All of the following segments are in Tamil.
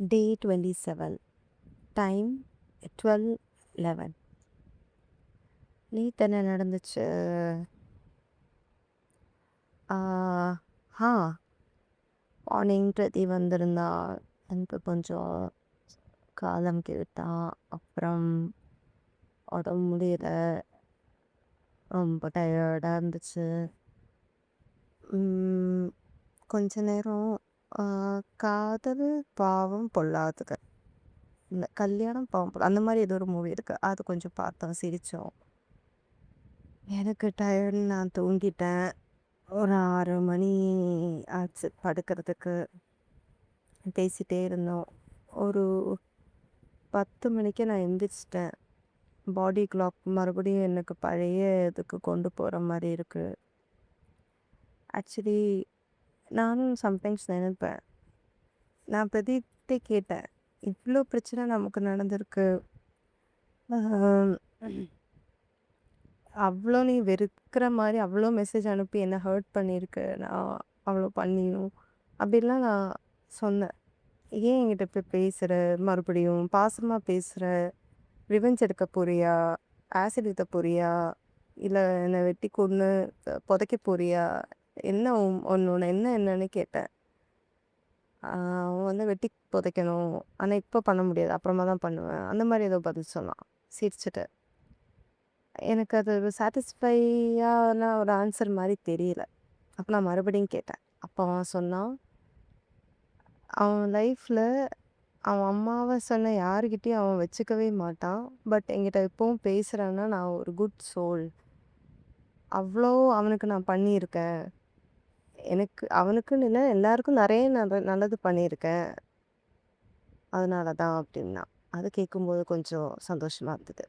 Day 27. Time 12:11. நேத்து என்ன நடந்துச்சு? ஆ ஹா மார்னிங் பிரதி வந்திருந்தா. எனக்கு கொஞ்சம் காலம் கேட்டான். அப்புறம் உடம்பு முடியல. ரொம்ப டயர்டா இருந்துச்சு. கொஞ்ச நேரம் ஆ காதல் பாவம் பொல்லாதது. இல்ல கல்யாணம் பாவம் அந்த மாதிரி ஏதோ ஒரு மூவி இருக்கு. அது கொஞ்சம் பார்த்தோம், சிரிச்சோம். எனக்கு டயர்டுன்னு நான் தூங்கிட்டேன். ஒரு 6 மணி ஆச்சு படுக்கிறதுக்கு. பேசிட்டே இருந்தோம். ஒரு 10 மணிக்கு நான் எந்திரிச்சிட்டேன். பாடி கிளாக் மறுபடியும் எனக்கு பழைய இதுக்கு கொண்டு போகிற மாதிரி இருக்கு. ஆக்சுவலி நானும் சம்டைம்ஸ் நினைப்பேன். நான் பிரதீப்கிட்டே கேட்டேன், இவ்வளோ பிரச்சனை நமக்கு நடந்திருக்கு. ஆம், அவ்வளோ நீ வெறுக்கிற மாதிரி அவ்வளோ மெசேஜ் அனுப்பி என்ன ஹர்ட் பண்ணியிருக்கு. நான் அவ்வளோ பண்ணியும் அப்படிலாம் நான் சொன்னேன். ஏன் என்கிட்ட போய் பேசுகிற, மறுபடியும் பாசமாக பேசுகிற, ரிவெஞ்ச் எடுக்க போறியா, ஆசிட் ஊற்ற போறியா, இல்லை என்னை வெட்டி கொன்று புதைக்க போறியா, என்ன உன்னோட என்னன்னு கேட்டேன். அவன் வந்து வெட்டி புதைக்கணும், ஆனால் இப்போ பண்ண முடியாது, அப்புறமா தான் பண்ணுவேன், அந்த மாதிரி ஏதோ பதில் சொன்னான் சிரிச்சுட்டு. எனக்கு அது சாட்டிஸ்ஃபையான ஒரு ஆன்சர் மாதிரி தெரியல. அப்போ நான் மறுபடியும் கேட்டேன். அப்போ அவன் சொன்னான், அவன் லைஃப்பில் அவன் அம்மாவை சொன்ன யாருக்கிட்டேயும் அவன் வச்சுக்கவே மாட்டான். பட் என்கிட்ட இப்போவும் பேசுகிறான்னா நான் ஒரு குட் சோல். அவ்வளோ அவனுக்கு நான் பண்ணியிருக்கேன். எனக்கு அவனுக்குன்னு இல்லை, எல்லாருக்கும் நிறைய நல்லது பண்ணியிருக்கேன். அதனால தான் அப்படின்னா. அது கேட்கும்போது கொஞ்சம் சந்தோஷமாக இருந்தது.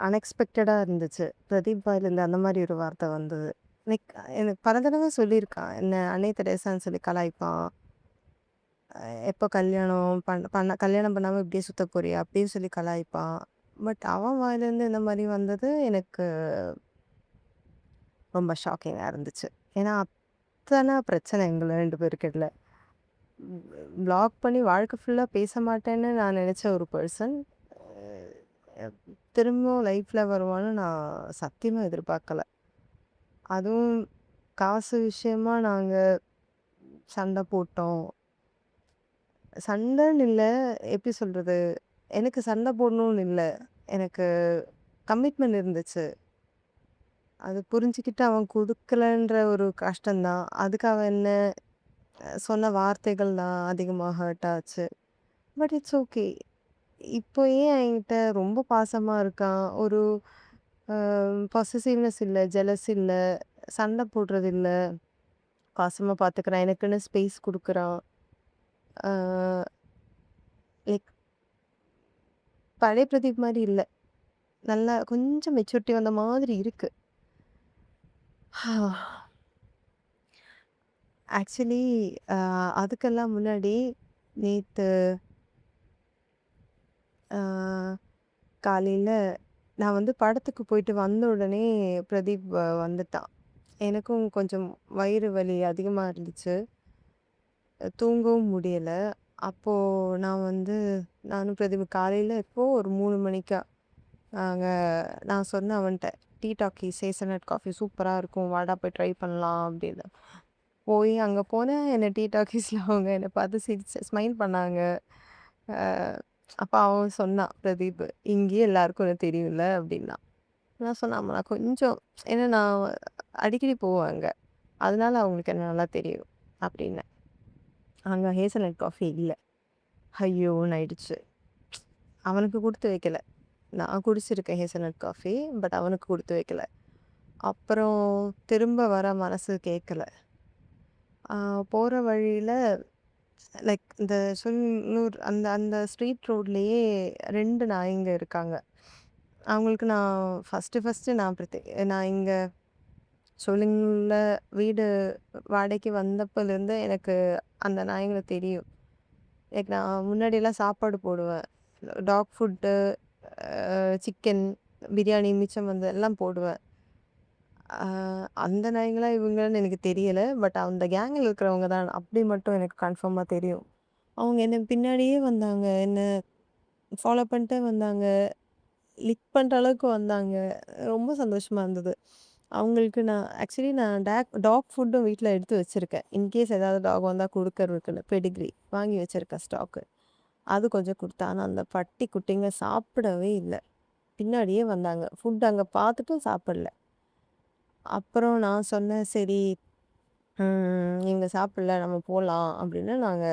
அன்எக்ஸ்பெக்டடாக இருந்துச்சு. பிரதீப் வாயிலேருந்து அந்த மாதிரி ஒரு வார்த்தை வந்தது. லைக் எனக்கு பல தடவை சொல்லியிருக்கான். என்ன அன்னை தெரேசான்னு சொல்லி கலாய்ப்பான். எப்போ கல்யாணம் கல்யாணம் பண்ணாமல் இப்படியே சுத்த போறியா அப்படின்னு சொல்லி கலாய்ப்பான். பட் அவன் வாயிலேருந்து இந்த மாதிரி வந்தது எனக்கு ரொம்ப ஷாக்கிங்காக இருந்துச்சு. ஏன்னா அத்தனை பிரச்சனை எங்களை 2 பேருக்கிடையில. பிளாக் பண்ணி வாழ்க்கை ஃபுல்லாக பேச மாட்டேன்னு நான் நினச்ச ஒரு பர்சன் திரும்பவும் லைஃப்பில் வருவான்னு நான் சத்தியமாக எதிர்பார்க்கல. அதுவும் காசு விஷயமா நாங்கள் சண்டை போட்டோம். சண்டைன்னு இல்லை, எப்படி சொல்கிறது, எனக்கு சண்டை போடணும்னு இல்லை, எனக்கு கமிட்மெண்ட் இருந்துச்சு. அது புரிஞ்சுக்கிட்டு அவன் கொடுக்கலன்ற ஒரு கஷ்டம்தான். அதுக்கு அவன் என்ன சொன்ன வார்த்தைகள் தான் அதிகமாக ஹர்ட் ஆச்சு. But it's okay. இப்போ ஏன் என்கிட்ட ரொம்ப பாசமாக இருக்கான். ஒரு பொசசிவ்னஸ் இல்லை, ஜெலஸ் இல்லை, சண்டை போடுறது இல்லை, பாசமாக பார்த்துக்கிறான், எனக்குன்னு ஸ்பேஸ் கொடுக்குறான். லைக் பழைய பிரதீப் மாதிரி இல்லை, நல்லா கொஞ்சம் மெச்சூரிட்டி வந்த மாதிரி இருக்கு. ஆக்சுவலி அதுக்கெல்லாம் முன்னாடி நேற்று காலையில் நான் வந்து படத்துக்கு போயிட்டு வந்த உடனே பிரதீப் வந்துட்டான். எனக்கும் கொஞ்சம் வயிறு வலி அதிகமாக இருந்துச்சு, தூங்கவும் முடியலை. அப்போது நான் வந்து நானும் பிரதீப் காலையில் எப்போது ஒரு 3 மணிக்கா நான் சொன்னேன் அவன்கிட்ட, டீ டாக்கீஸ் ஹேசல்நட் காஃபி சூப்பராக இருக்கும், வாடா போய் ட்ரை பண்ணலாம் அப்படின்னு. போய் அங்கே போனேன். என்னை டீ டாக்கீஸில் அவங்க என்னை பார்த்து ஸ்மைல் பண்ணாங்க. அப்போ அவன் சொன்னான் பிரதீப், இங்கேயே எல்லாருக்கும் உனக்கு தெரியும்ல அப்படின்னா. நான் சொன்னேன், ஆமா நான் கொஞ்சம், ஏன்னா நான் அடிக்கடி போவேன் அங்கே, அதனால அவங்களுக்கு என்ன நல்லா தெரியும் அப்படின்னேன். அங்கே ஹேசல்நட் காஃபி இல்லை. ஐயோன்னு ஆயிடுச்சு. அவனுக்கு கொடுத்து வைக்கல. நான் குடிச்சிருக்கேன் ஹேசல்நட் காஃபி, பட் அவனுக்கு கொடுத்து வைக்கல. அப்புறம் திரும்ப வர மனசு கேட்கல. போகிற வழியில் லைக் இந்த சொல்லூர் அந்த அந்த ஸ்ட்ரீட் ரோட்லேயே 2 நாய்ங்க இருக்காங்க. அவங்களுக்கு நான் ஃபஸ்ட்டு நான் இங்கே சொல்லிங்கில் வீடு வாடகைக்கு வந்தப்போலேருந்து எனக்கு அந்த நாய்ங்களை தெரியும். லைக் நான் முன்னாடியெல்லாம் சாப்பாடு போடுவேன், டாக் ஃபுட்டு, சிக்கன் பிரியாணி மிச்சம் வந்து எல்லாம் போடுவேன். அ அந்த நாய்ங்களா இவங்கன்னு எனக்கு தெரியல. பட் அந்த கேங்ல இருக்கிறவங்க தான். அப்படி மட்டும் எனக்கு கன்ஃபார்மா தெரியும். அவங்க என்ன பின்னாடியே வந்தாங்க. என்ன ஃபாலோ பண்ணிட்டே வந்தாங்க. லிக் பண்ற அளவுக்கு வந்தாங்க. ரொம்ப சந்தோஷமா இருந்தது. அவங்களுக்கு நான் டாக் ஃபுட்டும் வீட்ல எடுத்து வச்சிருக்கேன். இன்கேஸ் ஏதாவது டாக் வந்தா குடுக்கறதுக்குன்னு பெடிகிரி வாங்கி வச்சிருக்கேன் ஸ்டாக்கு. அது கொஞ்சம் குடுத்தேன். ஆனா அந்த பட்டி குட்டிங்க சாப்பிடவே இல்ல. பின்னாடியே வந்தாங்க. ஃபுட் அங்க பார்த்துட்டும் சாப்பிடல. அப்புறம் நான் சொன்னேன், "சரி, இவங்க சாப்பிடல நம்ம போலாம்." அப்படின்னு நாங்க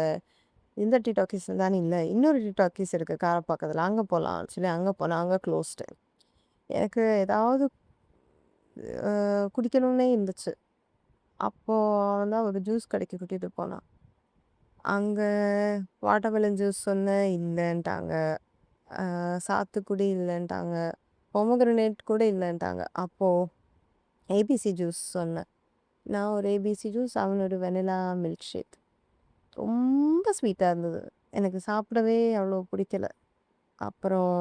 இந்த டீ டாக்கீஸ்ல தானே இல்ல. இன்னொரு டீ டாக்கீஸ் இருக்கு காரப்பாக்கத்துல. அங்க போலாம்னு சொல்லி அங்க போனோம். அங்க க்ளோஸ்டு. எனக்கு ஏதாவது குடிக்கணும்னே இருந்துச்சு. அப்போ அவன் தான் ஒரு ஜூஸ் கடைக்கு கூட்டிட்டு போனான். அங்க வாட்டர்மெலன் ஜூஸ் சொன்னேன், இல்லன்ட்டாங்க. சாத்துக்குடி இல்லன்ட்டாங்க. பொமோகிரனேட் கூட இல்லன்ட்டாங்க. அப்போ ஏபிசி ஜூஸ் சொன்னேன். நான் ஒரு ஏபிசி ஜூஸ், அவன் ஒரு வெனிலா மில்க் ஷேக். ரொம்ப ஸ்வீட்டா இருந்தது. எனக்கு சாப்பிடவே அவ்வளோ பிடிக்கல. அப்புறம்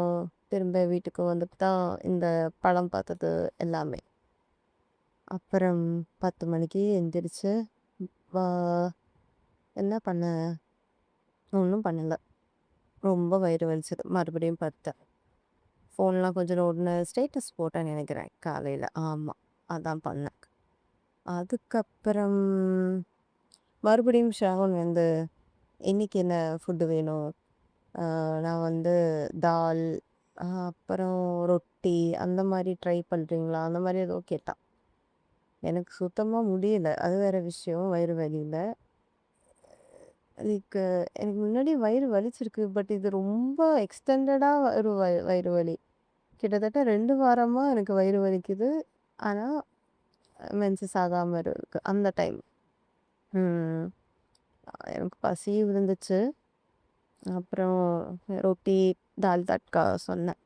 திரும்ப வீட்டுக்கு வந்துட்டு தான் இந்த படம் பார்த்தது எல்லாமே. அப்புறம் 10 மணிக்கு எந்திரிச்சு, வா என்ன பண்ணேன்? ஒண்ணும் பண்ணல. ரொம்ப வயிறு வலிச்சது. மறுபடியும் படுத்தேன். ஃபோன்லாம் கொஞ்சம் நோண்டுனேன். ஸ்டேட்டஸ் போட்டேன்னு நெனைக்கிறேன் காலையில. ஆமா. அதான் பண்ணேன். அதுக்கப்புறம் மறுபடியும் ஷாவன் வந்து, "இன்னைக்கு என்ன ஃபுட்டு வேணும்?" நான் வந்து தால், அப்புறம் ரொட்டி அந்த மாரி ட்ரை பண்றீங்களா? அந்த மாரி ஏதோ கேட்டான். எனக்கு சுத்தமா முடியல. அது வேற விஷயம். வயிறு வலியில. அதுக்கு எனக்கு முன்னாடி வயிறு வலிச்சிருக்கு. பட் இது ரொம்ப எக்ஸ்டெண்டடா ஒரு வயிறு வலி. கிட்டத்தட்ட 2 வாரமா எனக்கு வயிறு வலிக்குது. ஆனா மென்சஸ் ஆகாம இருக்கு. அந்த டைம். ம். எனக்கு பசியும் இருந்துச்சு. அப்புறம் ரொட்டி, தால் தட்கா சொன்னேன்.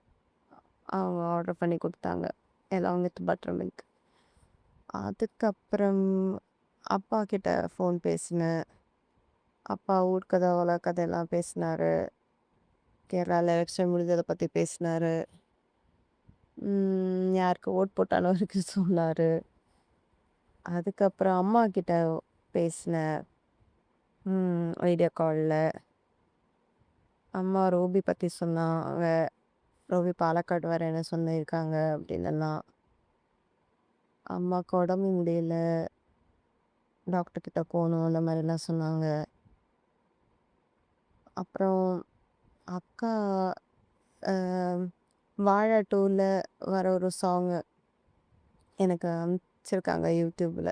அவங்க ஆர்டர் பண்ணி குடுத்தாங்க. Along with butter milk. அதுக்கப்புறம் அப்பா கிட்ட ஃபோன் பேசினேன். அப்பா ஊர் கதை, உலக கதையெல்லாம் பேசினாரு. கேரளால எலெக்ஷன் முடிஞ்சத பத்தி பேசினாரு. யாருக்கு ஓட் போட்டாலும் அவருக்கு சொன்னாரு. அதுக்கப்புறம் அம்மா கிட்ட பேசினேன். வீடியோ கால்ல. அம்மா ரோபி பத்தி சொன்னாங்க. ரோபி பாலக்காடு வரேன்னு சொல்லியிருக்காங்க அப்படின்னெல்லாம். அம்மாவுக்கு உடம்பு முடியல. டாக்டர் கிட்ட போணும் அந்த மாதிரிலாம் சொன்னாங்க. அப்புறம் அக்கா அ வாழா 2ல வர ஒரு சாங்கு எனக்கு அனுப்பிச்சிருக்காங்க யூடியூப்ல.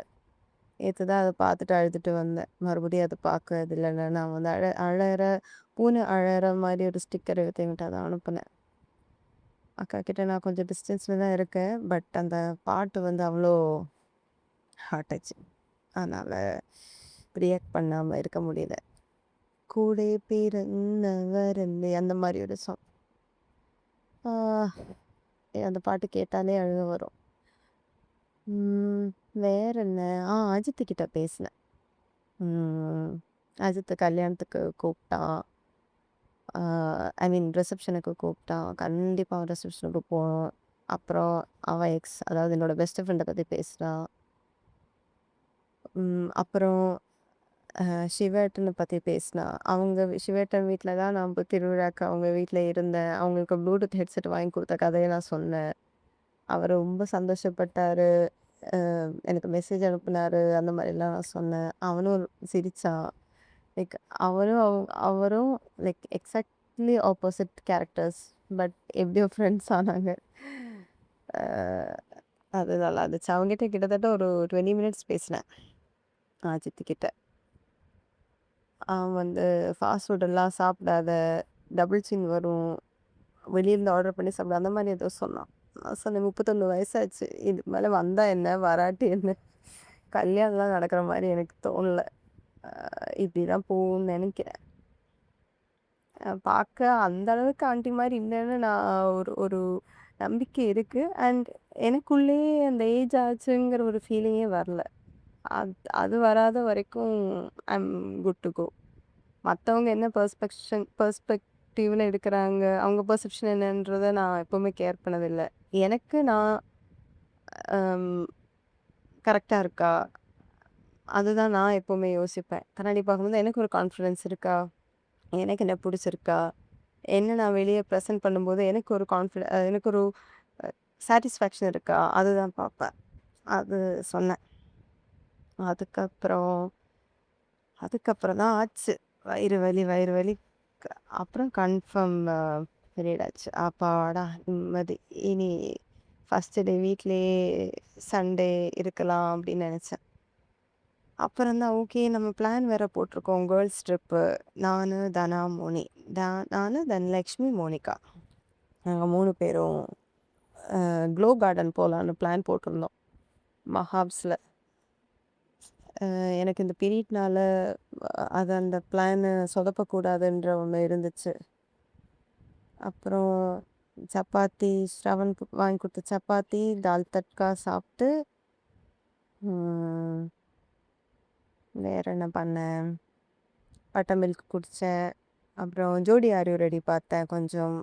நேத்து தான் அத பார்த்துட்டு அழுதுட்டு வந்தேன். மறுபடியும் அத பார்க்க இது இல்லைன்னு நான் வந்து அழற பூனை அழற மாரி ஒரு ஸ்டிக்கர் எடுத்து என்கிட்ட அத அனுப்புனேன். அக்கா கிட்ட நான் கொஞ்சம் டிஸ்டன்ஸ்ல தான் இருக்கேன். பட் அந்த பாட்டு வந்து அவ்வளோ ஹார்ட் டச்சிங். அதனால ரியாக்ட் பண்ணாம இருக்க முடியல. கூடே பிறந்தவரல்லே அந்த மாரி ஒரு சாங். ஆ அந்த பாட்டு கேட்டாலே அழுக வரும். ம் வேற என்ன? அஜித்து கிட்ட பேசினேன். ம் அஜித்து கல்யாணத்துக்கு கூப்பிட்டான். ஆ ஐ மீன் ரிசப்ஷனுக்கு கூப்பிட்டான். கண்டிப்பா அவன் ரிசப்ஷனுக்கு போணும். அப்புறம் அவன் அதாவது என்னோட பெஸ்ட் ஃப்ரெண்ட பத்தி பேசினா. அப்புறம் சிவேட்டன பத்தி பேசினா. சிவேட்டன் வீட்ல தான் நான் போய் திருவிழாக்கு அவங்க வீட்ல இருந்தேன். அவங்களுக்கு ப்ளூடூத் ஹெட்செட் வாங்கி குடுத்த கதைய நான் சொன்னேன். அவரு ரொம்ப சந்தோஷப்பட்டாரு. எனக்கு மெசேஜ் அனுப்புனாரு. அந்த மாரிலாம் நான் சொன்னேன். அவனும் சிரிச்சான். லைக் அவரும் like exactly opposite characters. But எப்படியோ ஃப்ரெண்ட்ஸ் ஆனாங்க. அ அது நல்லா இருந்துச்சு. அவங்ககிட்ட கிட்டத்தட்ட ஒரு 20 மினிட்ஸ் பேசினேன். அஜித்து கிட்ட. அவன் வந்து ஃபாஸ்ட் ஃபுட்டெல்லாம் சாப்பிடாத, டபுள் சின் வரும். வெளியிருந்து ஆர்டர் பண்ணி சாப்பிடு அந்த மாரி ஏதோ சொன்னான். நான் சொன்னேன் 31 வயசாச்சு. இதுக்கு மேல வந்தா என்ன? வராட்டி என்ன? கல்யாணம்லாம் நடக்கிற மாரி எனக்கு தோணல. அ இப்படிதான் போகும்னு நெனைக்கிறேன். பார்க்க அந்த அளவுக்கு ஆன்டி மாரி இல்லன்னு நான் ஒரு ஒரு நம்பிக்கை இருக்கு. அண்ட் எனக்குள்ளேயே அந்த ஏஜ் ஆச்சுங்கிற ஒரு ஃபீலிங்கே வரல. அது அது வராத வரைக்கும் ஐ அம் குட் டூ கோ. மத்தவங்க என்ன பெர்ஸ்பெக்டிவ்ல எடுக்குறாங்க, அவங்க பெர்செப்ஷன் என்னன்றத நான் எப்பவுமே கேர் பண்ணதில்ல. எனக்கு நான் அம் கரெக்ட்டா இருக்கா? அதுதான் நான் எப்பவுமே யோசிப்பேன். கண்ணாடி பார்க்கும்போது எனக்கு ஒரு கான்ஃபிடன்ஸ் இருக்கா? எனக்கு என்ன புடிச்சிருக்கா? என்ன நான் வெளிய பிரசன்ட் பண்ணும்போது எனக்கு ஒரு எனக்கு ஒரு அ சாட்டிஸ்ஃபேக்ஷன் இருக்கா? அதுதான் பார்ப்பேன். அது சொன்னேன். அதுக்கப்புறம் அதுக்கப்புறம் தான் ஆச்சு. வயிறு வலி. க அப்புறம் கன்ஃபார்ம் பீரியட் ஆச்சு. அப்பாடா! நிம்மதி. இனி ஃபர்ஸ்ட் டே வீட்லயே சண்டே இருக்கலாம் அப்படின்னு நெனச்சேன். அப்புறம் தான் ஓகே நம்ம பிளான் வேற போட்டிருக்கோம். Girls trip. நானு, தனா, மோனி. நானு, தனலக்ஷ்மி, மோனிகா. நாங்க 3 பேரும் க்ளோ கார்டன் போலான்னு பிளான் போட்டிருந்தோம். மஹாப்ஸ்ல. எனக்கு இந்த பீரியட்னால அது அந்த பிளானு சொதப்பக்கூடாதுன்ற ஒண்ணு இருந்துச்சு. அப்புறம் சப்பாத்தி ஸ்ரவனுக்கு வாங்கி குடுத்த சப்பாத்தி, தால் தட்கா சாப்ட்டு, ம் வேற என்ன பண்ணேன்? பட்டர் மில்க் குடிச்சேன். அப்புறம் ஜோடி ஆர் யூ ரெடி பார்த்தேன் கொஞ்சம்.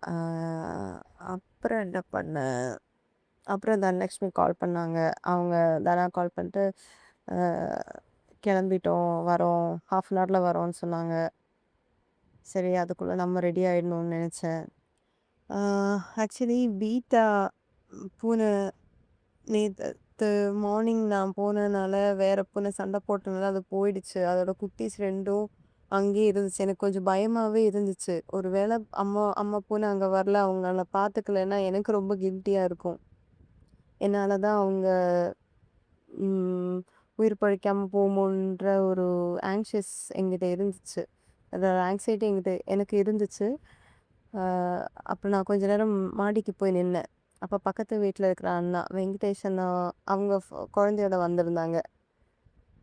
ஆ அப்புறம் என்ன பண்ணேன்? அப்புறம் தனலக்ஷ்மி கால் பண்ணாங்க. அவங்க தனா கால் பண்ணிட்டு, அ "கிளம்பிட்டோம், வரோம். 1/2 அன் ஹவர்ல வரோம்ன்னு" சொன்னாங்க. சரி அதுக்குள்ள நம்ம ரெடி ஆயிடணும்னு நெனச்சேன். ஆ ஆக்சுவலி பீட்டா பூனை நேத்து மார்னிங் நான் போனனால, வேற பூனை சண்டை போட்டனால அது போயிடுச்சு. அதோட குட்டீஸ் 2ம் அங்கேயே இருந்துச்சு. எனக்கு கொஞ்சம் பயமாவே இருந்துச்சு. ஒரு வேளை அம்மா அம்மா பூனை அங்க வரல, அவங்கள பார்த்துக்கலன்னா எனக்கு ரொம்ப கில்ட்டியா இருக்கும். என்னால தான் அவங்க ம் உயிர் பிழைக்காம போமோன்ற ஒரு ஆங்ஷியஸ் என்கிட்ட இருந்துச்சு. அதோட ஆங்ஸைட்டி எனக்கு இருந்துச்சு. அ அப்ப நான் கொஞ்ச நேரம் மாடிக்கு போய் நின்னேன். அப்ப பக்கத்து வீட்ல இருக்கிற அண்ணா, வெங்கடேஷ் அண்ணா அவங்க குழந்தையோட வந்திருந்தாங்க.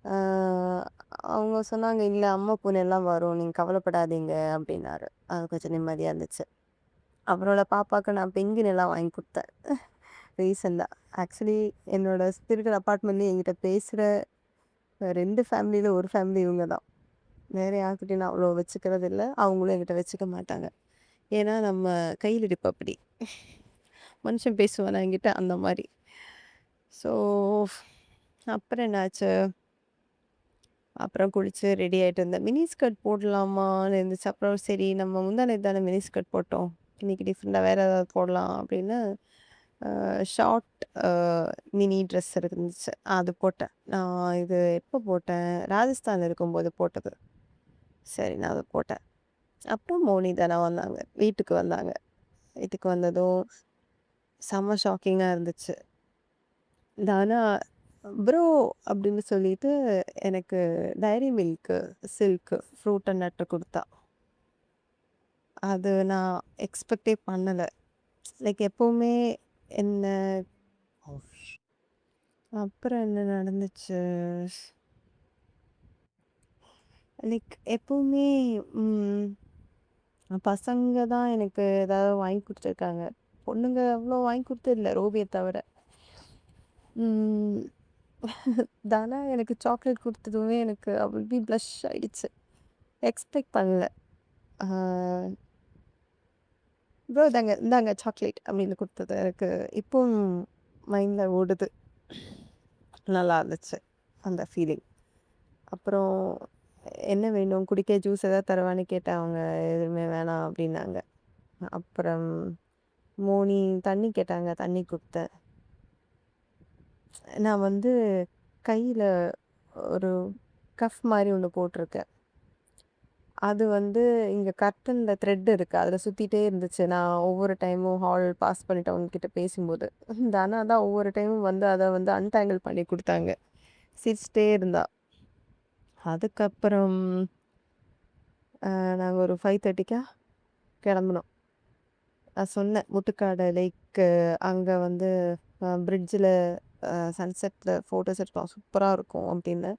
அ அவங்க சொன்னாங்க, "இல்ல அம்மா பூனைலாம் வரும். நீங்க கவலைப்படாதீங்க" அப்டின்னாரு. அது கொஞ்சம் நிம்மதியா இருந்துச்சு. அவரோட பாப்பாக்கு நான் பெங்குன் எல்லாம் வாங்கி குடுத்தேன். ரீசென்ட்டா. ஆக்சுவலி என்னோட இருக்கிற அபார்ட்மெண்ட்லயே என்கிட்ட பேசுற 2 ஃபேமிலில ஒரு ஃபேமிலி இவங்க தான். வேற யார்கிட்டயும் நான் அவ்வளோ வச்சுக்கிறது இல்ல. அவங்களும் என்கிட்ட வச்சுக்க மாட்டாங்க. ஏன்னா நம்ம கையில் இடுப்பு அப்படி. மனுஷன் பேசுவானா என்கிட்ட அந்த மாரி. ஸோ அப்புறம் என்னாச்சு? அப்புறம் குளிச்சு ரெடி ஆயிட்டு இருந்தேன். மினி ஸ்கர்ட் போடலாமான்னு இருந்துச்சு. அப்புறம் சரி நம்ம முந்தா நேத்து தானே மினி ஸ்கர்ட் போட்டோம். இன்னைக்கு டிஃப்ரெண்டா வேற ஏதாவது போடலாம் அப்படின்னு ஷார்ட் அ மினி ட்ரெஸ் இருந்துச்சு. அது போட்டேன். நான் இது எப்போ போட்டேன்? ராஜஸ்தான்ல இருக்கும்போது போட்டது. சரி நான் அத போட்டேன். அப்புறம் மோனி தானா வந்தாங்க. வீட்டுக்கு வந்தாங்க. வீட்டுக்கு வந்ததும் செம்ம ஷாக்கிங்கா இருந்துச்சு. தானா ப்ரோ அப்படின்னு சொல்லிட்டு எனக்கு Dairy Milk Silk fruit and nut குடுத்தா. அது நான் எக்ஸ்பெக்டே பண்ணல. லைக் எப்பவுமே என்ன அப்புறம் என்ன நடந்துச்சு? லைக் எப்பவுமே ம் பசங்க தான் எனக்கு ஏதாவது வாங்கி குடுத்துருக்காங்க. பொண்ணுங்க அவ்வளோ வாங்கி குடுத்ததில்ல ரோபிய தவிர. ம். தனா எனக்கு சாக்லேட் குடுத்ததுமே எனக்கு அப்படி ப்ளஷ் ஆயிடுச்சு. எக்ஸ்பெக்ட் பண்ணல. ஆ "ப்ரோ இந்தாங்க இந்தாங்க சாக்லேட்" அப்படின்னு குடுத்தது எனக்கு இப்பவும் மைண்ட்ல ஓடுது. நல்லா இருந்துச்சு அந்த ஃபீலிங். அப்புறம் "என்ன வேணும்? குடிக்க ஜூஸ் ஏதாவது தரவான்னு?" கேட்டேன். அவங்க "எதுவுமே வேணாம்" அப்படின்னாங்க. அப்புறம் மோனி தண்ணி கேட்டாங்க. தண்ணி குடுத்தேன். நான் வந்து கையில ஒரு கஃப் மாரி ஒண்ணு போட்டிருக்கேன். அது வந்து இங்க கர்ட்டன்ல த்ரெட் இருக்கு. அதுல சுத்திட்டே இருந்துச்சு. நான் ஒவ்வொரு டைமும் ஹால் பாஸ் பண்ணிட்டு அவங்க கிட்ட பேசும்போது. தனா தான் ஒவ்வொரு டைமும் வந்து அத வந்து அன்டாங்கிள் பண்ணி குடுத்தாங்க. சிரிச்சுட்டே இருந்தா. அதுக்கப்புறம் நாங்க ஒரு 5:30க்கா கெளம்புனோம். நான் சொன்னேன் முட்டுக்காடு லேக் அங்க வந்து பிரிட்ஜ்ல சன்செட்ல ஃபோட்டோஸ் எடுத்தோம். சூப்பரா இருக்கும் அப்படின்னு.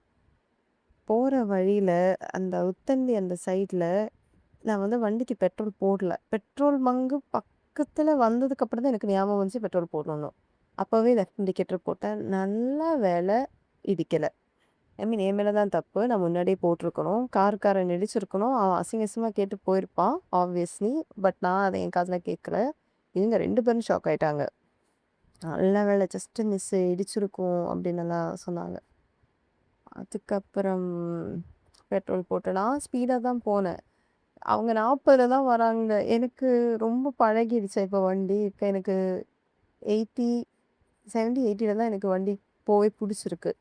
போற வழியில அந்த உத்தண்டி அந்த சைட்ல நான் வந்து வண்டிக்கு பெட்ரோல் போடல. பெட்ரோல் பங்கு பக்கத்துல வந்ததுக்கப்புறம் தான் எனக்கு ஞாபகம் வந்துச்சு பெட்ரோல் போடணும்னு. அப்பவே லெஃப்ட் இண்டிகேட்டர் போட்டேன். நல்ல வேளை இடிக்கல. ஐ மீன் என் மேல தான் தப்பு. நான் முன்னாடியே போட்டுருக்கணும். காருக்காரன் இடிச்சிருக்கணும். அவன் அசிங்க அசிங்கமா கேட்டு போயிருப்பான் ஆப்வியஸ்லி. பட் நான் அத என் காதுல கேட்கல. இவங்க 2 பேரும் ஷாக் ஆயிட்டாங்க. நல்ல வேளை ஜஸ்ட் மிஸ் இடிச்சிருக்கும் அப்படின்னுலாம் சொன்னாங்க. அதுக்கப்புறம் பெட்ரோல் போட்டு நான் ஸ்பீடா தான் போனேன். அவங்க 40ல தான் வராங்க. எனக்கு ரொம்ப பழகிடுச்சு இப்ப வண்டி. இப்ப எனக்கு 80, 70, 80ல தான் எனக்கு வண்டி போவே புடிச்சிருக்கு.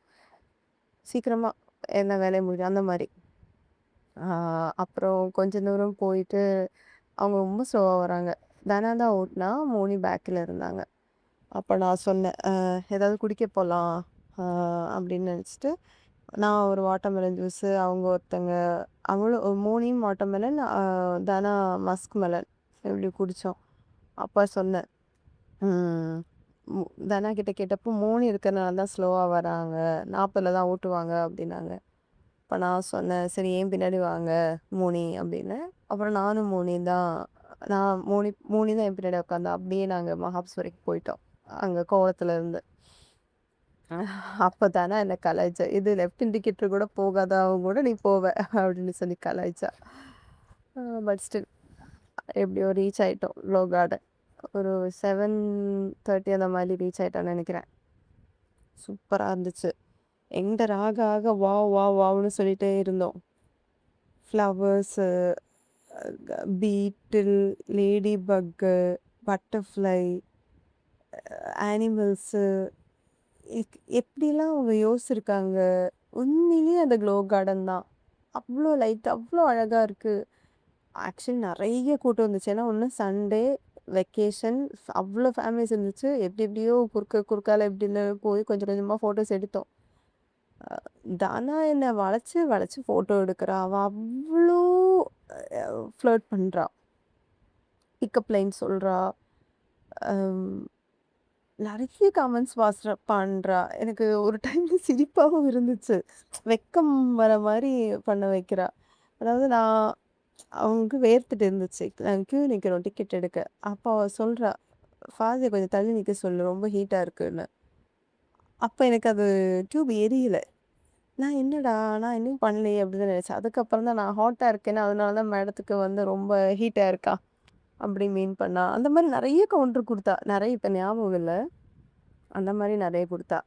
சீக்கிரமா என்ன வேலைய முடியும் அந்த மாரி. ஆ அப்புறம் கொஞ்ச தூரம் போயிட்டு அவங்க ரொம்ப ஸ்லோவா வராங்க. தனா தான் ஓட்டுனா, மோனி பேக்ல இருந்தாங்க. அப்ப நான் சொன்னேன், ஏதாவது குடிக்க போலாம்" அ அப்படின்னு நெனச்சுட்டு, நான் ஒரு வாட்டர்மெலன் ஜூஸு, அவங்க ஒருத்தங்க அவளும் மோனியும் வாட்டர்மெலன், தனா மஸ்க் மெலன் இப்படி குடிச்சோம். அப்ப சொன்னேன், ம் மு தனா கிட்ட கேட்டப்போ, "மோனி இருக்கிறனால தான் ஸ்லோவா வராங்க. 40ல தான் ஓட்டுவாங்க" அப்படின்னாங்க. அப்ப நான் சொன்னேன், "சரி என் பின்னாடி வாங்க மோனி" அப்படின்னேன். அப்புறம் நானும் மோனியும் தான் மோனி தான் என் பின்னாடி உட்காந்தா. அப்படியே நாங்க மகாப்ஸ் வரைக்கும் போயிட்டோம். அங்க கோவளத்துல இருந்து. அப்ப தானே என்ன கலாய்ச்சா. "இது லெஃப்ட் இண்டிகேட்டர் கூட போகாதவன் கூட நீ போவ" அப்படின்னு சொல்லி கலாய்ச்சா. பட் ஸ்டில் எப்படியோ ரீச் ஆயிட்டோம் லோ கார்டன். ஒரு 7:30 அந்த மாதிரி ரீச் ஆயிட்டோம்னு நெனைக்கிறேன். சூப்பரா இருந்துச்சு. என்டர் ஆக ஆக வாவ்! வாவ்! வாவ்ன்னு சொல்லிட்டே இருந்தோம். ஃப்ளவர்ஸு, பீட்டில், லேடி பக்கு, பட்டர்ஃப்ளை, ஆனிமல்ஸு எப்படிலாம் அவங்க யோசிச்சிருக்காங்க. உண்மையிலேயே அந்த க்ளோ கார்டன் தான். அவ்ளோ லைட், அவ்ளோ அழகா இருக்கு. ஆக்சுவலி நெறைய கூட்டம் வந்துச்சு. ஏன்னா ஒண்ணு சண்டே, வெக்கேஷன் அவ்ளோ ஃபேமிலிஸ் இருந்துச்சு. எப்டி எப்டியோ குறுக்கால எப்படின்னு போய் கொஞ்சம் கொஞ்சமா ஃபோட்டோஸ் எடுத்தோம். தனா என்ன வளச்சு வளச்சு ஃபோட்டோ எடுக்குறா. அவ அவ்ளோ ஃப்ளர்ட் பண்றா. பிக்கப் லைன் சொல்றா. அம் நெறைய கமெண்ட்ஸ் பண்றா. எனக்கு ஒரு டைம்ல சிரிப்பாவும் இருந்துச்சு. வெக்கம் வர மாரி பண்ண வைக்கிறா. அதாவது அவங்களுக்கு வேர்த்துட்டு இருந்துச்சு. கியூ நிக்கிறோம் டிக்கெட் எடுக்க. அப்ப அவ சொல்றா, "ஃபாதிய கொஞ்சம் தள்ளி நிக்க சொல்லு. ரொம்ப ஹீட்டா இருக்குன்னு." அப்ப எனக்கு அது டியூப் எரியல. நான் என்னடா! நான் இன்னும் பண்ணலையே அப்படின்னு தான் நெனச்சேன். அதுக்கப்புறம் தான் நான் ஹாட்டா இருக்கேன்னா, அதனால தான் மேடத்துக்கு வந்து ரொம்ப ஹீட்டா இருக்கா. அப்படி மீன் பண்ணா. அந்த மாரி நெறைய கவுண்டர் குடுத்தா. நெறைய இப்ப ஞாபகம் இல்ல. அந்த மாரி நெறைய குடுத்தா.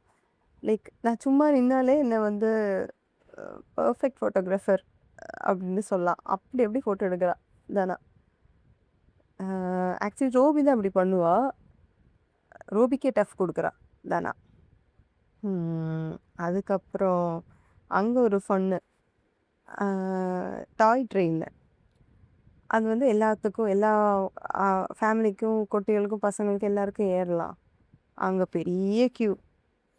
லைக் நான் சும்மா நின்னாலே என்ன வந்து பெர்ஃபெக்ட் ஃபோட்டோகிராஃபர் அப்படின்னு சொல்லலாம். அப்படி அப்படி ஃபோட்டோ எடுக்குறா தனா. ஆக்சுவலி ரோபி தான் அப்படி பண்ணுவா. ரோபிக்கே டஃப் குடுக்குறா தனா. ம். அதுக்கப்புறம் அங்க ஒரு ஃபன்னு. ஆ டாய் ட்ரெயின்ல. அது வந்து எல்லாத்துக்கும் எல்லா அ ஃபேமிலிக்கும், குட்டிகளுக்கும், பசங்களுக்கும் எல்லாருக்கும் ஏறலாம். அங்க பெரிய கியூ.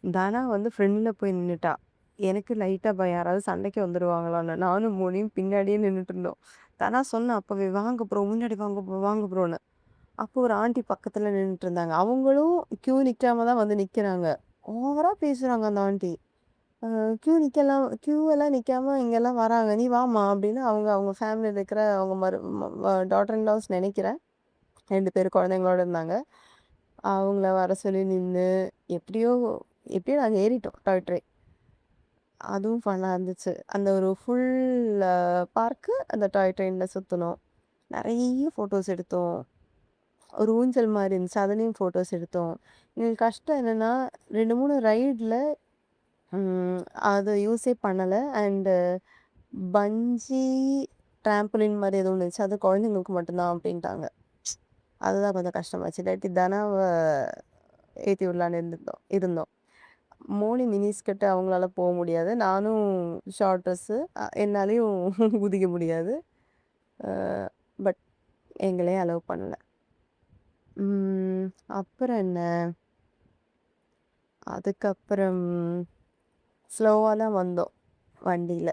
தனா வந்து ஃப்ரண்ட்ல போய் நின்னுட்டா. எனக்கு லைட்டா பயம். யாராவது சண்டைக்கு வந்துருவாங்களான்னு. நானும் மோனியும் பின்னாடியே நின்னுட்டுருந்தோம். தனா சொன்னா அப்பவே, "வாங்க ப்ரோ, முன்னாடி வாங்க ப்ரோ, வாங்க ப்ரோன்னு." அப்போ ஒரு ஆன்டி பக்கத்துல நின்னுட்டு இருந்தாங்க. அவங்களும் கியூ நிக்காம தான் வந்து நிக்கிறாங்க. ஓவரா பேசுறாங்க அந்த ஆன்டி. அ கியூ எல்லாம் நிக்காம இங்கெல்லாம் வராங்க. "நீ வாம்மா" அப்படின்னு அவங்க அவங்க ஃபேமிலில இருக்கிற அவங்க டாட்டர் இன் லாஸ் நெனைக்கிறேன். 2 பேரு குழந்தைங்களோட இருந்தாங்க. அவங்கள வர சொல்லி நின்னு, எப்படியோ எப்படியோ நாங்க ஏறிட்டோம் டாய் ட்ரெயின். அதுவும் ஃபன்னா இருந்துச்சு. அந்த ஒரு ஃபுல் பார்க்கு அந்த டாய் ட்ரெயின்ல சுத்துனோம். நெறைய ஃபோட்டோஸ் எடுத்தோம். ஒரு ஊஞ்சல் மாரி இருந்துச்சு. அதுலயும் ஃபோட்டோஸ் எடுத்தோம். எங்களுக்கு கஷ்டம் என்னன்னா, 2, 3 ரைட்ல அத யூஸே பண்ணல. அண்டு பஞ்சி ட்ராம்போலின் மாரி ஏதோ ஒண்ணு இருந்துச்சு. அது குழந்தைங்களுக்கு மட்டும் தான் அப்டின்ட்டாங்க. அதுதான் கொஞ்சம் கஷ்டமாச்சு. இல்லாட்டி தனாவ ஏத்தி விடலான்னு இருந்தோம். மோனி மினி ஸ்கர்ட் அவங்களால முடியாது. நானும் ஷார்ட் ட்ரெஸ்ஸு என்னாலயும் குதிக்க முடியாது. அ பட் எங்களயே அலோவ் பண்ணல. ம். அப்புறம் என்ன? அதுக்கப்புறம் ஸ்லோவா தான் வந்தோம் வண்டியில.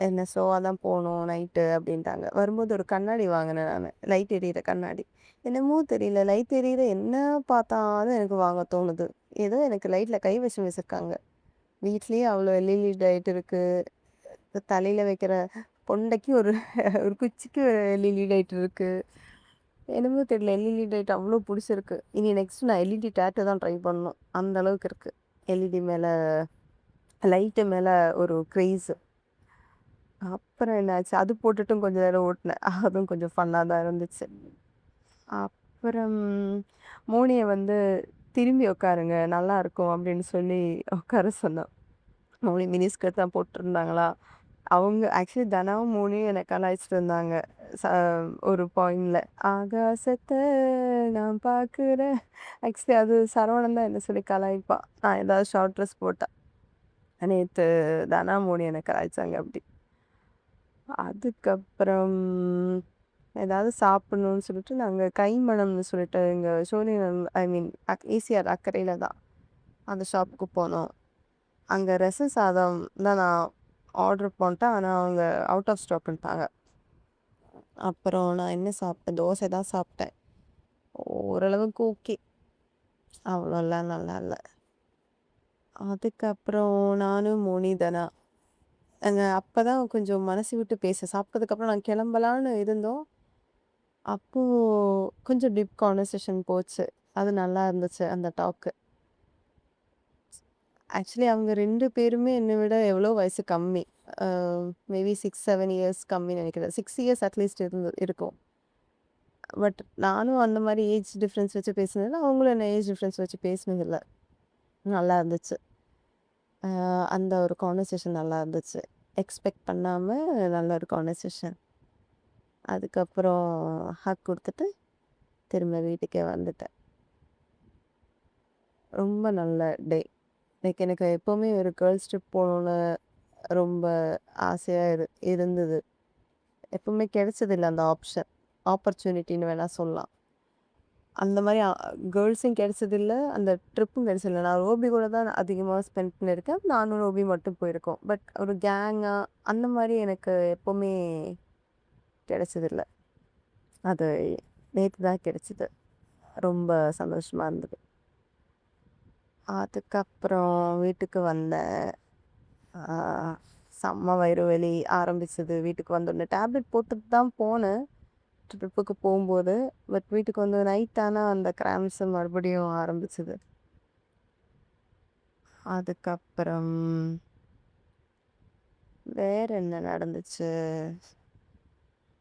என்ன ஸ்லோவா தான் போணும் நைட்டு அப்டின்ட்டாங்க. வரும்போது ஒரு கண்ணாடி வாங்குனேன் நானு. லைட் எரியிற கண்ணாடி. என்னமோ தெரியல. லைட் எரியிற என்ன பார்த்தாலும் எனக்கு வாங்க தோணுது. ஏதோ எனக்கு லைட்ல கை வச்சிருக்காங்க. வீட்லயே அவ்ளோ எல்இடி லைட் இருக்கு. தலையில வைக்கிற கொண்டைக்கு ஒரு ஒரு குச்சிக்கு ஒரு எல்இடி லைட் இருக்கு. என்னமோ தெரியல. எல்இடி லைட் அவ்ளோ புடிச்சிருக்கு. இனி நெக்ஸ்ட் நான் எல்இடி டாட்டூ தான் ட்ரை பண்ணணும். அந்த அளவுக்கு இருக்கு. எல்இடி மேல லைட்டு மேல ஒரு கிரேஸ். அப்புறம் என்னாச்சு, அது போட்டுட்டும் கொஞ்ச நேரம் ஓட்டுனேன். அதுவும் கொஞ்சம் ஃபன்னா தான் இருந்துச்சு. அப்புறம் மோனிய வந்து திரும்பி உட்காருங்க நல்லாருக்கும் அப்படின்னு சொல்லி உட்கார சொன்னா. மௌனி மினி ஸ்கர்ட் தான் போட்டிருந்தாங்களா? அவங்க ஆக்சுவலி தனாவும் மௌனியும் என்ன கலாய்ச்சிட்டு இருந்தாங்க. ச ஒரு பாயிண்ட்ல. ஆகாசத்த நான் பார்க்குறேன். ஆக்சுவலி அது சரவணன் தான் என்ன சொல்லி கலாய்ப்பான். நான் ஏதாவது ஷார்ட் ட்ரெஸ் போட்டா. நேத்து தனா, மௌனி என்ன கலாய்ச்சாங்க அப்படி. அதுக்கப்புறம் ஏதாவது சாப்பிடணும்னு சொல்லிட்டு நாங்க கைமணம்னு சொல்லிட்டு இங்க சோழிங்கநல்லூர் ஐ மீன் ஈசிஆர் அக்கரையில தான் அந்த ஷாப்புக்கு போனோம். அங்க ரசம் சாதம் தான் நான் ஆர்டர் பண்ணிட்டேன். ஆனா அவங்க அவுட் ஆஃப் ஸ்டாக்ன்ட்டாங்க. அப்புறம் நான் என்ன சாப்பிட்டேன்? தோசை தான் சாப்பிட்டேன். ஓரளவுக்கு ஓகே. அவ்வளோலாம் நல்லா இல்ல. அதுக்கப்புறம் நானும் மோனி தனா அப்பதான் கொஞ்சம் மனசு விட்டு சாப்பிட்டதுக்கப்புறம் நான் கிளம்பலான்னு இருந்தோம். அப்போ கொஞ்சம் டீப் கான்வர்சேஷன் போச்சு. அது நல்லா இருந்துச்சு அந்த டாக்கு. ஆக்சுவலி அவங்க 2 பேருமே என்ன விட எவ்வளோ வயசு கம்மி. அ மேபி 6, 7 இயர்ஸ் கம்மின்னு நெனைக்கிறேன். 6 இயர்ஸ் அட்லீஸ்ட் இருக்கும். பட் நானும் அந்த மாரி ஏஜ் டிஃபரன்ஸ் வச்சு பேசினதில்ல. அவங்களும் என்ன ஏஜ் டிஃபரன்ஸ் வச்சு பேசினதில்ல. நல்லா இருந்துச்சு. அந்த ஒரு கான்வர்சேஷன் நல்லா இருந்துச்சு. எக்ஸ்பெக்ட் பண்ணாம நல்ல ஒரு கான்வர்சேஷன். அதுக்கப்புறம் ஹக் குடுத்துட்டு திரும்ப வீட்டுக்கே வந்துட்டேன். ரொம்ப நல்ல டே. லைக் எனக்கு எப்பவுமே ஒரு கேர்ள்ஸ் ட்ரிப் போணும்னு ரொம்ப ஆசையா இருந்தது. எப்பவுமே கிடைச்சதில்ல அந்த ஆப்பர்ச்சுனிட்டின்னு வேணா சொல்லலாம். அந்த மாரி கேர்ள்ஸும் கிடைச்சதில்ல. அந்த ட்ரிப்பும் கிடைச்சதில்ல. நான் ரோபி கூட தான் அதிகமா ஸ்பெண்ட் பண்ணியிருக்கேன். நானும் ரோபி மட்டும் போயிருக்கோம். பட் ஒரு கேங்கா அந்த மாரி எனக்கு எப்பவுமே கிடைச்சதில்ல. அது நேத்து தான் கிடைச்சது. ரொம்ப சந்தோஷமா இருந்தது. அதுக்கப்புறம் வீட்டுக்கு வந்தேன். ஆ செம்ம வயிறு வலி ஆரம்பிச்சது. வீட்டுக்கு வந்தோனே டேப்லெட் போட்டுட்டு தான் போனேன். ட்ரிப்புக்கு போம்போது. பட் வீட்டுக்கு வந்து நைட் ஆனா அந்த கிராம்ப்ஸ் மறுபடியும் ஆரம்பிச்சது. அதுக்கப்புறம் வேற என்ன நடந்துச்சு?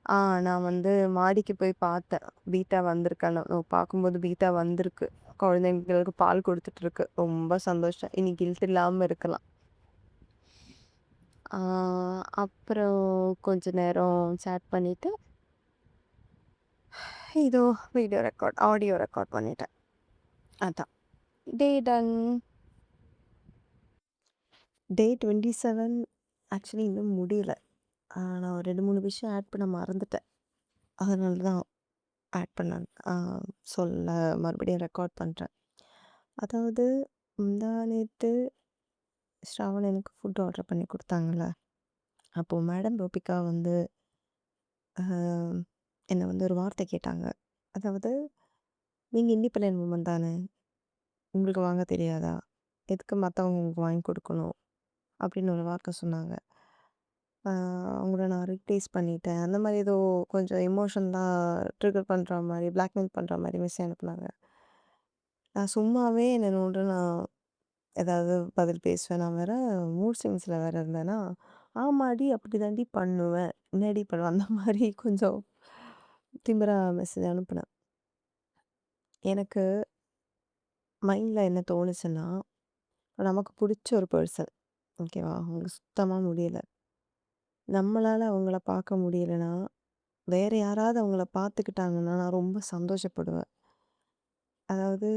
ஆ நான் வந்து மாடிக்கு போய் பார்த்தேன். பீட்டா வந்திருக்கான்னு. பார்க்கும்போது பீட்டா வந்திருக்கு. குழந்தைங்களுக்கு பால் குடுத்துட்டுருக்கு. ரொம்ப சந்தோஷம். இனி கில்ட் இல்லாம இருக்கலாம். ஆ அப்புறம் கொஞ்ச நேரம் சேட் பண்ணிட்டு, இதோ ஆடியோ ரெக்கார்ட் பண்ணிட்டேன். அதான். டே டன். டே 27 ஆக்சுவலி இன்னும் முடியல. நான் ஒரு 2, 3 விஷயம் ஆட் பண்ண மறந்துட்டேன். அதனால தான் ஆட் பண்ணேன். சொல்ல மறுபடியும் ரெக்கார்ட் பண்றேன். அதாவது முந்தா நேத்து ஸ்ராவன் எனக்கு ஃபுட் ஆர்டர் பண்ணி குடுத்தாங்கல்ல. அப்போ மேடம் ரோபிகா வந்து அ என்ன வந்து ஒரு வார்த்தை கேட்டாங்க. அதாவது, "நீங்க இண்டிபெண்டன்ட் வுமன் தானே! உங்களுக்கு வாங்க தெரியாதா? எதுக்கு மத்தவங்க உங்களுக்கு வாங்கி குடுக்கணும்?" அப்படின்னு ஒரு வார்த்தை சொன்னாங்க. அவங்கள நான் ரீப்ளேஸ் பண்ணிட்டேன். அந்த மாரி ஏதோ கொஞ்சம் எமோஷனலா ட்ரிகர் பண்ற மாரி, பிளாக்மெயில் பண்ற மாரி மெசேஜ் அனுப்புனாங்க. நான் சும்மாவே என்ன நோன்ற நான் ஏதாவது பதில் பேசுவேன். நான் வேற மூட் ஸ்விங்ஸ்ல வேற இருந்தேனா, "ஆமாடி அப்படிதாண்டி பண்ணுவேன். என்னடி பண்ணுவ?" அந்த மாரி கொஞ்சம் திமிரா மெசேஜ் அனுப்புனேன். எனக்கு மைண்ட்ல என்ன தோணுச்சுன்னா, நமக்கு புடிச்ச ஒரு பெர்சன் ஓகேவா? அவங்களுக்கு சுத்தமா முடியல. நம்மளால அவங்கள பார்க்க முடியலன்னா, வேற யாராவது அவங்கள பார்த்துக்கிட்டாங்கன்னா, நான் ரொம்ப சந்தோஷப்படுவேன். அதாவது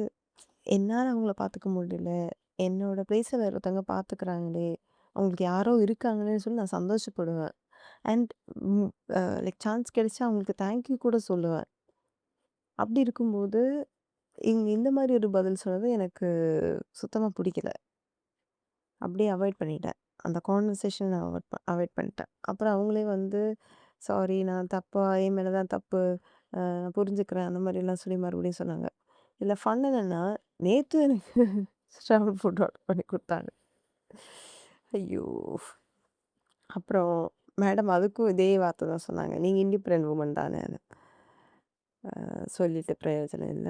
என்னால அவங்கள பார்த்துக்க முடியல. என்னோட பிளேஸ வேற ஒருத்தவங்க பார்த்துக்கிறாங்களே! அவங்களுக்கு யாரோ இருக்காங்களேன்னு சொல்லி நான் சந்தோஷப்படுவேன். அண்ட் ம் லைக் சான்ஸ் கிடைச்சா அவங்களுக்கு தேங்க் யூ கூட சொல்லுவேன். அப்படி இருக்கும்போது, இந்த மாரி ஒரு பதில் சொன்னது எனக்கு சுத்தமா புடிக்கல. அப்படியே அவாய்ட் பண்ணிட்டேன். அந்த கான்வர்சேஷன் நான் அவாய்ட் பண்ணிட்டேன். அப்புறம் அவங்களே வந்து, "சாரி நான் தப்பா என் மேல தான் தப்பு. நான் புரிஞ்சுக்கிறேன்." அந்த மாரிலாம் சொல்லி மறுபடியும் சொன்னாங்க. இதுல ஃபன் என்னன்னா, நேத்து எனக்கு ட்ராவல் ஃபுட் ஆர்டர் பண்ணி குடுத்தாங்க. ஐயோ! அப்புறம் மேடம் அதுக்கும் இதே வார்த்தை தான் சொன்னாங்க. "நீங்க இண்டிபெண்டன்ட் வுமன் தானேன்னு." சொல்லிட்டு பிரயோஜனம் இல்ல.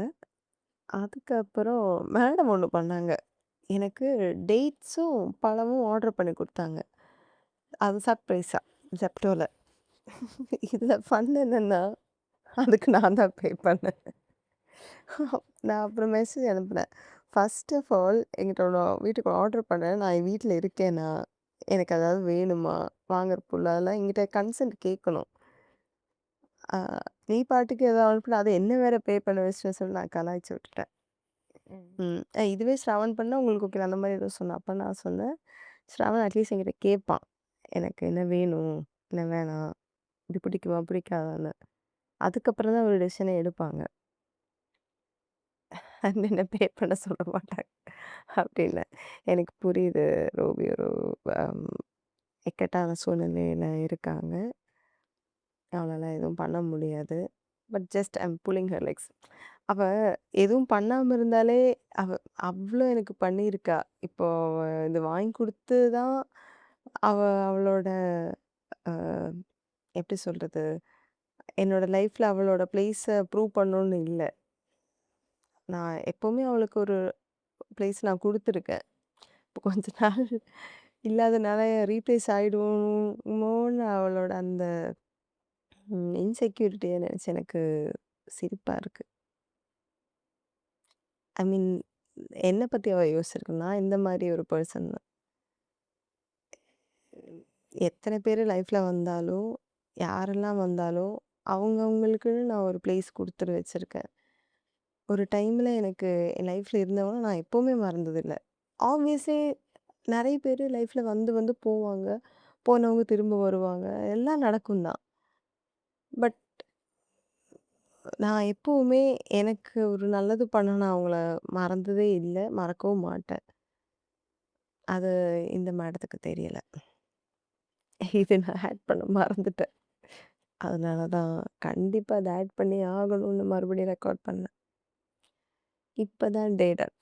அதுக்கப்புறம் மேடம் ஒண்ணு பண்ணாங்க. எனக்கு டேட்ஸும், பழமும் ஆர்டர் பண்ணி குடுத்தாங்க. அது சர்ப்ரைஸா Zeptoல. இதுல ஃபன் என்னன்னா, அதுக்கு நான் தான் பே பண்ணேன். நான் அப்புறம் மெசேஜ் அனுப்புனேன். ஃபர்ஸ்ட் ஆஃப் ஆல் என்கிட்ட ஒண்ணு வீட்டுக்கு ஆர்டர் பண்ணேன். நான் என் வீட்ல இருக்கேனா? எனக்கு அதாவது வேணுமா? வாங்குறதுக்குள்ள அதெல்லாம் என்கிட்ட கன்சென்ட் கேட்கணும். அ நீ பாட்டுக்கு ஏதோ அனுப்புன அத என்ன வேற பே பண்ண வச்சுட்டேன்னு சொல்லி நான் கலாய்ச்சு விட்டுட்டேன். ம். ம். இதுவே ஸ்ரவன் பண்ணா உங்களுக்கு ஓகே அந்த மாரி ஏதோ சொன்னான். அப்ப நான் சொன்னேன், ஸ்ரவன் அட்லீஸ்ட் என்கிட்ட கேட்பான். எனக்கு என்ன வேணும்? என்ன வேணாம்? இது பிடிக்குமா? பிடிக்காதான்னு. அதுக்கப்புறம் தான் ஒரு டெசிஷனே எடுப்பாங்க. அது என்ன பே பண்ண சொல்ல மாட்டாங்க. அப்டின்னேன். எனக்கு புரியுது ரோபி ஒரு அம் இக்கட்டான சூழ்நிலையில இருக்காங்க. அவளால எதுவும் பண்ண முடியாது. But just I am pulling her legs. அவ எதுவும் பண்ணாம இருந்தாலே அவ அவ்ளோ எனக்கு பண்ணியிருக்கா. இப்போ அவ இது வாங்கி குடுத்து தான் அவ அவளோட அ எப்டி சொல்றது? என்னோட லைஃப்ல அவளோட பிளேஸ ப்ரூவ் பண்ணணும்னு இல்ல. நான் எப்பவுமே அவளுக்கு ஒரு பிளேஸ் நான் குடுத்துருக்கேன். இப்போ கொஞ்ச நாள் இல்லாதனால ரீப்ளேஸ் ஆயிடுவோமோன்னு அவளோட அந்த இன்செக்யூரிட்டிய நெனச்சு எனக்கு சிரிப்பா இருக்கு. ஐ மீன் என்ன பத்தி அவ யோசிச்சிருக்கன்னா, இந்த மாரி ஒரு பெர்சன் எத்தன பேரு லைஃப்ல வந்தாலும், யாரெல்லாம் வந்தாலும், அவங்கவங்களுக்குன்னு நான் ஒரு பிளேஸ் குடுத்துட்டு வச்சிருக்கேன். ஒரு டைம்ல எனக்கு என் லைஃப்ல இருந்தவங்கள நான் எப்பவுமே மறந்ததில்ல. ஆப்வியஸ்லி நெறைய பேரு லைஃப்ல வந்து வந்து போவாங்க. போனவங்க திரும்ப வருவாங்க. எல்லாம் நடக்கும் தான். பட் நான் எப்பவுமே எனக்கு ஒரு நல்லது பண்ண நான் அவங்கள மறந்ததே இல்ல. மறக்கவும் மாட்டேன். அது இந்த மேடத்துக்கு தெரியல. இது நான் ஆட் பண்ண மறந்துட்டேன். அதனால தான் கண்டிப்பா அத ஆட் பண்ணி ஆகணும்னு மறுபடியும் ரெக்கார்ட் பண்ணேன். இப்ப தான் டே டாட்